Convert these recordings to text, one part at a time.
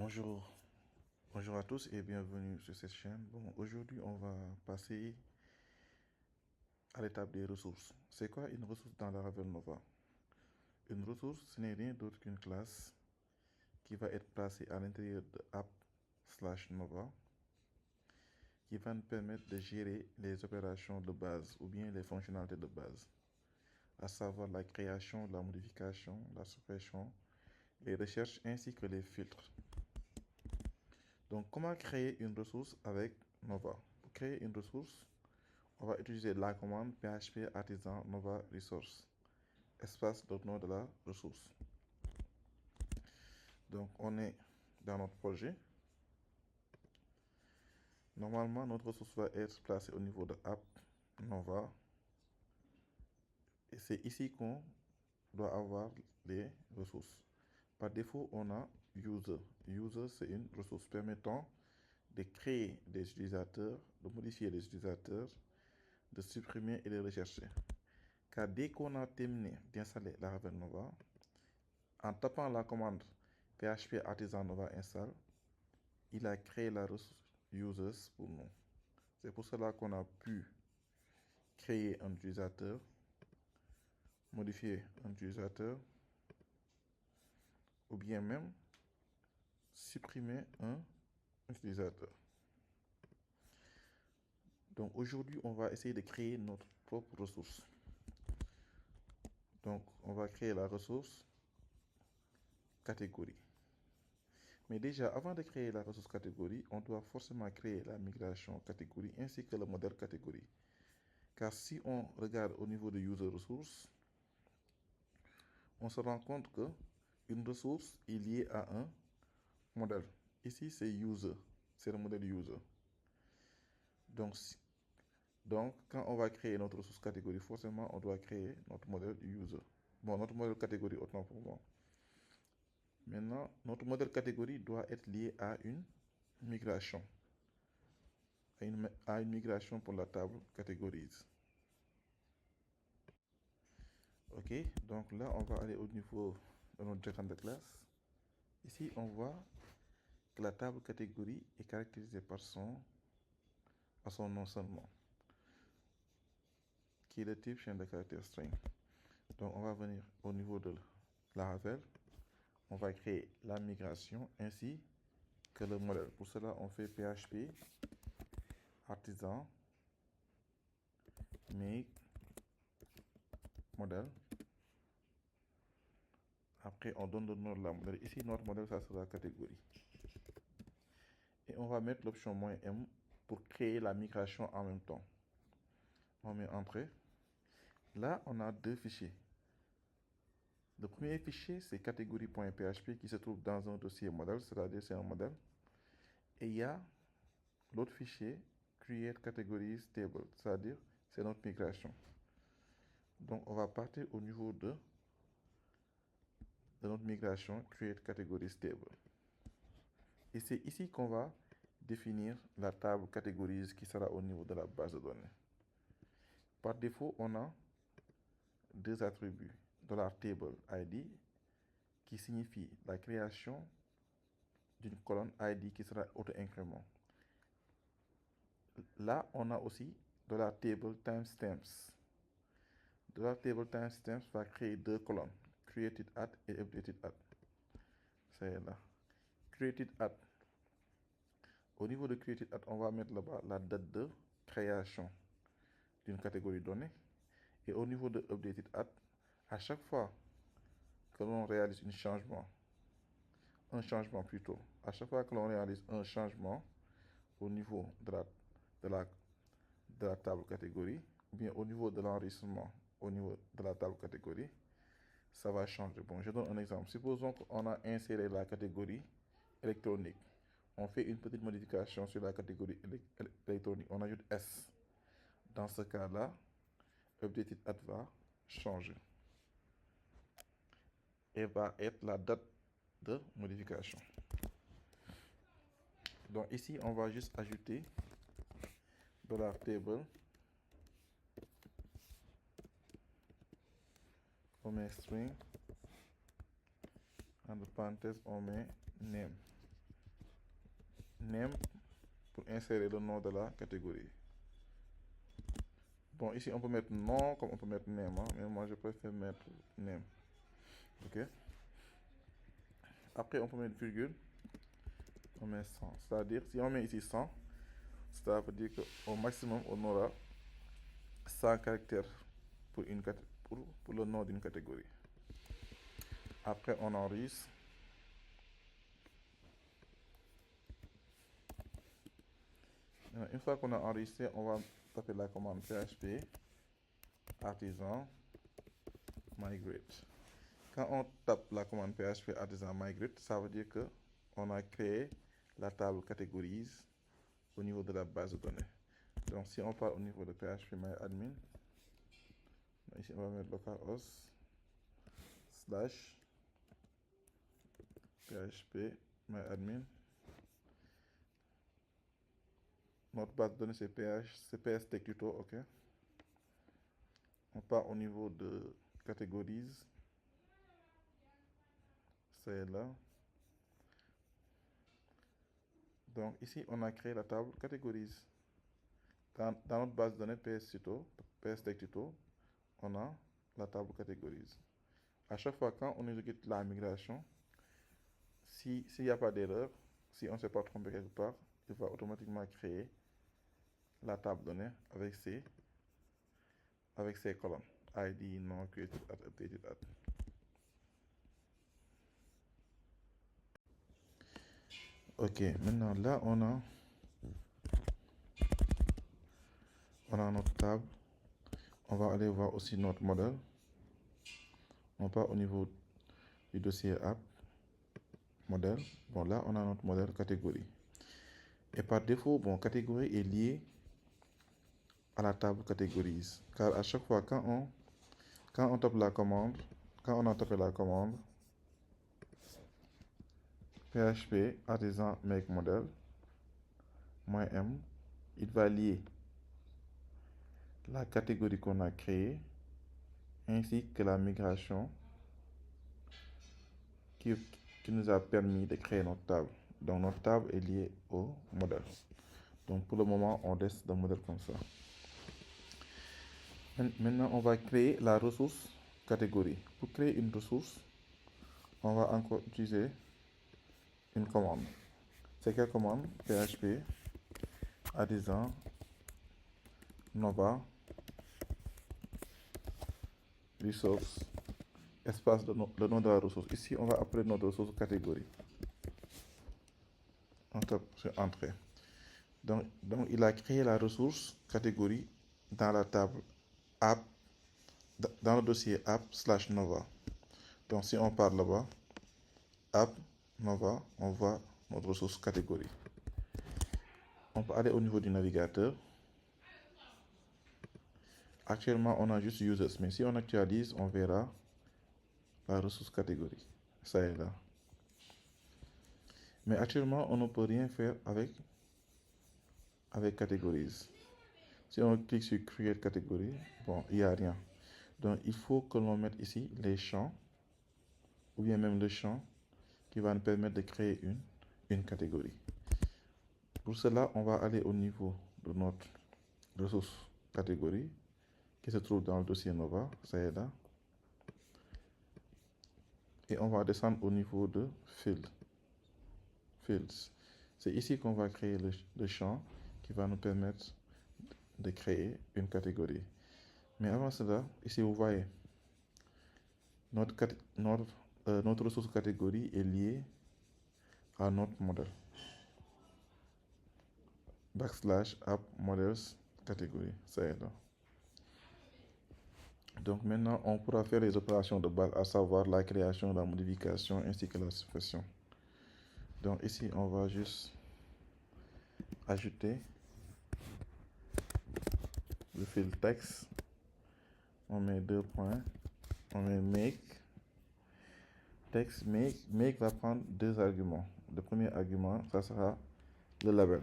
Bonjour, bonjour à tous et bienvenue sur cette chaîne. Bon, aujourd'hui, on va passer à l'étape des ressources. C'est quoi une ressource dans Laravel Nova? Une ressource, ce n'est rien d'autre qu'une classe qui va être placée à l'intérieur de app/nova qui va nous permettre de gérer les opérations de base ou bien les fonctionnalités de base, à savoir la création, la modification, la suppression, les recherches ainsi que les filtres. Donc, comment créer une ressource avec Nova? Pour créer une ressource, on va utiliser la commande php artisan nova resource, espace le nom de la ressource. Donc, on est dans notre projet. Normalement, notre ressource va être placée au niveau de app nova. Et c'est ici qu'on doit avoir les ressources. Par défaut, on a user. User, c'est une ressource permettant de créer des utilisateurs, de modifier les utilisateurs, de supprimer et de rechercher. Car dès qu'on a terminé d'installer Laravel Nova, en tapant la commande php artisan nova install, il a créé la ressource users pour nous. C'est pour cela qu'on a pu créer un utilisateur, modifier un utilisateur, ou bien même supprimer un utilisateur. Donc aujourd'hui, on va essayer de créer notre propre ressource. Donc on va créer la ressource catégorie. Mais déjà, avant de créer la ressource catégorie, on doit forcément créer la migration catégorie ainsi que le modèle catégorie. Car si on regarde au niveau de user ressource, on se rend compte que une ressource est liée à un modèle. Ici, c'est user, c'est le modèle user. Donc, quand on va créer notre ressource catégorie, forcément, on doit créer notre modèle user. Bon, notre modèle catégorie, autant pour moi. Maintenant, notre modèle catégorie doit être lié à une migration. À une migration pour la table catégories. Ok, donc là, on va aller au niveau de notre diagramme de classe. Ici, on voit que la table catégorie est caractérisée par son nom seulement, qui est le type chaîne de caractère string. Donc, on va venir au niveau de Laravel. On va créer la migration ainsi que le modèle. Pour cela, on fait php artisan make modèle. Après, on donne le nom de la modèle. Ici, notre modèle, ça sera catégorie. Et on va mettre l'option "-m" pour créer la migration en même temps. On met entrée. Là, on a deux fichiers. Le premier fichier, c'est catégorie.php qui se trouve dans un dossier modèle, c'est-à-dire c'est un modèle. Et il y a l'autre fichier, create categories table, c'est-à-dire c'est notre migration. Donc, on va partir au niveau de notre migration, create categories table. Et c'est ici qu'on va définir la table categories qui sera au niveau de la base de données. Par défaut, on a deux attributs. $table ID qui signifie la création d'une colonne ID qui sera auto-incrément. Là, on a aussi $table timestamps. $table timestamps va créer deux colonnes, created at et updated at. C'est là. Created at. Au niveau de created at, on va mettre là-bas la date de création d'une catégorie donnée. Et au niveau de updated at, à chaque fois que l'on réalise un changement plutôt, à chaque fois que l'on réalise un changement au niveau de la table catégorie, ou bien au niveau de l'enregistrement au niveau de la table catégorie, ça va changer. Bon, je donne un exemple. Supposons qu'on a inséré la catégorie électronique. On fait une petite modification sur la catégorie électronique. On ajoute S. Dans ce cas-là, updated at va changer. Et va être la date de modification. Donc ici, on va juste ajouter $table. On met string. Entre parenthèses, on met name. name pour insérer le nom de la catégorie. Bon, ici on peut mettre nom comme on peut mettre name, hein, mais moi je préfère mettre name. Ok. Après on peut mettre virgule, on met 100. C'est-à-dire si on met ici 100, ça veut dire qu'au maximum on aura 100 caractères pour le nom d'une catégorie. Après on enregistre. Une fois qu'on a enregistré, on va taper la commande PHP artisan migrate. Quand on tape la commande PHP artisan migrate, ça veut dire que on a créé la table catégorise au niveau de la base de données. Donc si on part au niveau de PHP myadmin, ici on va mettre localhost / PHP myadmin. Notre base de données c'est PS Tech Tuto, ok. On part au niveau de catégorise. C'est là. Donc ici on a créé la table catégorise. Dans notre base de données PS Tech Tuto, on a la table catégorise. À chaque fois quand on exécute la migration, s'il n'y a pas d'erreur, si on ne s'est pas trompé quelque part, il va automatiquement créer la table donnée avec ses colonnes. ID, non, created, updated, add. Ok, maintenant là on a notre table. On va aller voir aussi notre modèle. On part au niveau du dossier app, modèle. Bon, là on a notre modèle catégorie. Et par défaut, bon, catégorie est liée à la table catégorise. Car à chaque fois quand on tape la commande, quand on a tapé la commande PHP artisan make model -m, il va lier la catégorie qu'on a créée ainsi que la migration qui nous a permis de créer notre table. Donc notre table est liée au modèle. Donc pour le moment, on laisse le modèle comme ça. Maintenant, on va créer la ressource catégorie. Pour créer une ressource, on va encore utiliser une commande. C'est quelle commande? PHP artisan nova resource espace le nom de la ressource. Ici, on va appeler notre ressource catégorie. On tape sur entrée. Donc, il a créé la ressource catégorie dans la table app, dans le dossier app/nova. Donc, si on part là-bas, app, nova, on voit notre ressource catégorie. On peut aller au niveau du navigateur. Actuellement, on a juste users, mais si on actualise, on verra la ressource catégorie. Ça est là. Mais actuellement, on ne peut rien faire avec catégorise. Si on clique sur Create catégorie, bon, il n'y a rien. Donc, il faut que l'on mette ici les champs, ou bien même le champ qui va nous permettre de créer une catégorie. Pour cela, on va aller au niveau de notre ressource catégorie qui se trouve dans le dossier Nova, ça est là. Et on va descendre au niveau de Fields. C'est ici qu'on va créer le champ qui va nous permettre de créer une catégorie. Mais avant cela, ici vous voyez, notre ressource catégorie est liée à notre modèle. /app models catégorie, ça est là. Donc maintenant, on pourra faire les opérations de base, à savoir la création, la modification ainsi que la suppression. Donc ici, on va juste ajouter le fil texte. On met 2 points. On met make. Texte make va prendre 2 arguments. Le premier argument, ça sera le label.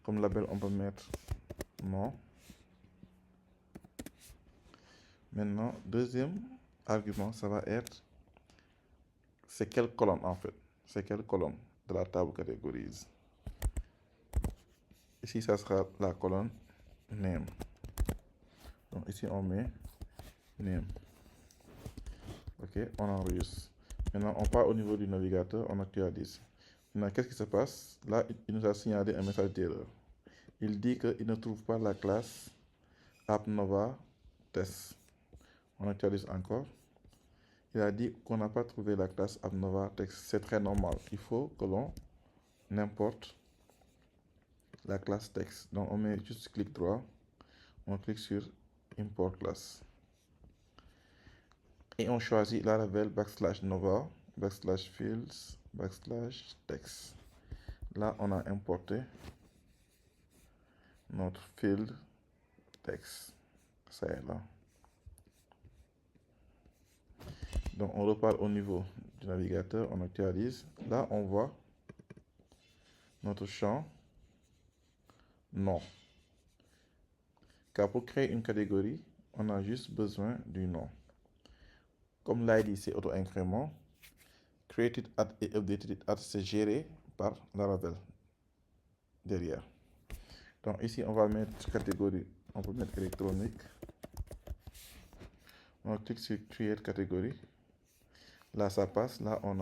Comme label, on peut mettre nom. Maintenant, deuxième argument, ça va être c'est quelle colonne en fait. C'est quelle colonne. de la table catégorise. Ici, ça sera la colonne name. Donc ici, on met name. Ok, on enregistre. Maintenant, on part au niveau du navigateur, on actualise. Maintenant, qu'est-ce qui se passe? Là, il nous a signalé un message d'erreur. Il dit qu'il ne trouve pas la classe AppNova Test. On actualise encore. Il a dit qu'on n'a pas trouvé la classe AppNova Test. C'est très normal. Il faut que l'on importe la classe text. Donc, on met juste clic droit. On clique sur Import Class. Et on choisit la Laravel /Nova /fields /text. Là, on a importé notre field text. Ça est là. Donc, on repart au niveau du navigateur, on actualise. Là, on voit notre champ nom. Car pour créer une catégorie, on a juste besoin du nom. Comme l'ID, c'est auto-incrément, created at et updated at, c'est géré par Laravel derrière. Donc ici, on va mettre catégorie, on peut mettre électronique. On clique sur Create catégorie. Là, ça passe. Là, on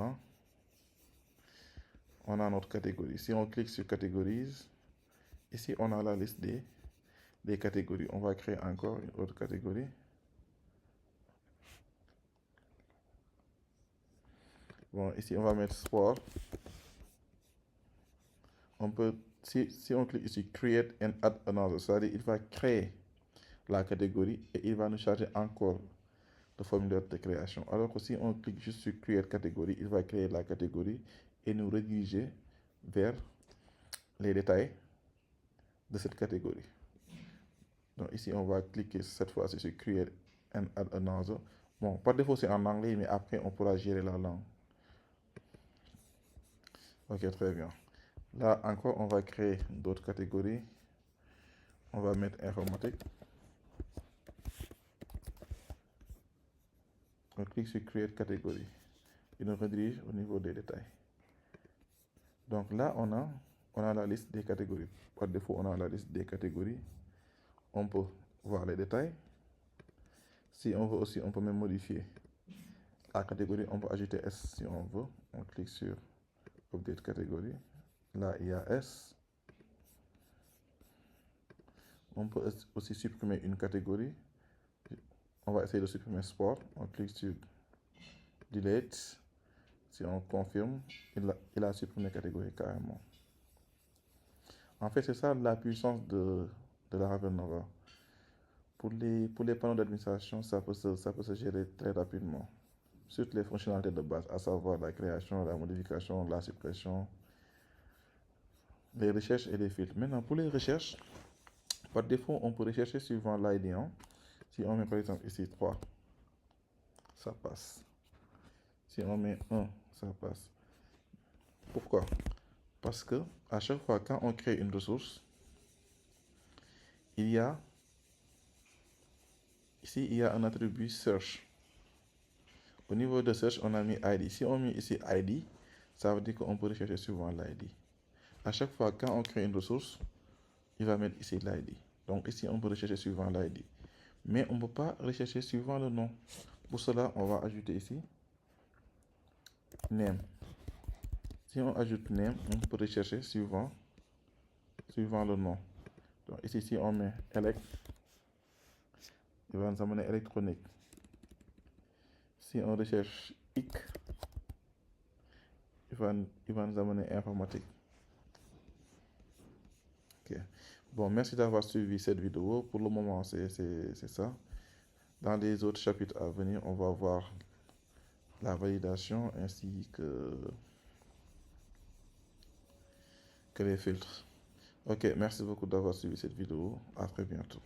a notre catégorie. Si on clique sur Catégorise, ici, on a la liste des catégories. On va créer encore une autre catégorie. Bon, ici, on va mettre Sport. On peut, si on clique ici, Create and Add Another, c'est-à-dire il va créer la catégorie et il va nous charger encore le formulaire de création. Alors que si on clique juste sur Create catégorie, il va créer la catégorie et nous rediriger vers les détails de cette catégorie. Donc ici, on va cliquer cette fois-ci sur Create and Add Another. Bon, par défaut, c'est en anglais, mais après, on pourra gérer la langue. Ok, très bien. Là encore, on va créer d'autres catégories. On va mettre informatique. On clique sur Create catégorie. Il nous redirige au niveau des détails. Donc là, on a la liste des catégories. Par défaut, on a la liste des catégories. On peut voir les détails. Si on veut aussi, on peut même modifier la catégorie. On peut ajouter S si on veut. On clique sur Update catégorie. Là, il y a S. On peut aussi supprimer une catégorie. On va essayer de supprimer Sport. On clique sur Delete. Si on confirme, il a supprimé la catégorie carrément. En fait, c'est ça la puissance de Laravel Nova. Pour les panneaux d'administration, ça peut se gérer très rapidement. Surtout les fonctionnalités de base, à savoir la création, la modification, la suppression, les recherches et les filtres. Maintenant, pour les recherches, par défaut, on peut rechercher suivant l'ID. Si on met par exemple ici 3, ça passe. Si on met 1, ça passe. Pourquoi? Parce que à chaque fois, quand on crée une ressource, ici, il y a un attribut search. Au niveau de search, on a mis ID. Si on met ici ID, ça veut dire qu'on peut rechercher suivant l'ID. À chaque fois, quand on crée une ressource, il va mettre ici l'ID. Donc ici, on peut rechercher suivant l'ID. Mais on ne peut pas rechercher suivant le nom. Pour cela, on va ajouter ici name. Si on ajoute name, on peut rechercher suivant le nom. Donc ici, si on met elect, il va nous amener électronique. Si on recherche IC, il va nous amener informatique. Ok. Bon, merci d'avoir suivi cette vidéo. Pour le moment, c'est ça. Dans les autres chapitres à venir, on va voir la validation ainsi que les filtres. Ok, merci beaucoup d'avoir suivi cette vidéo. À très bientôt.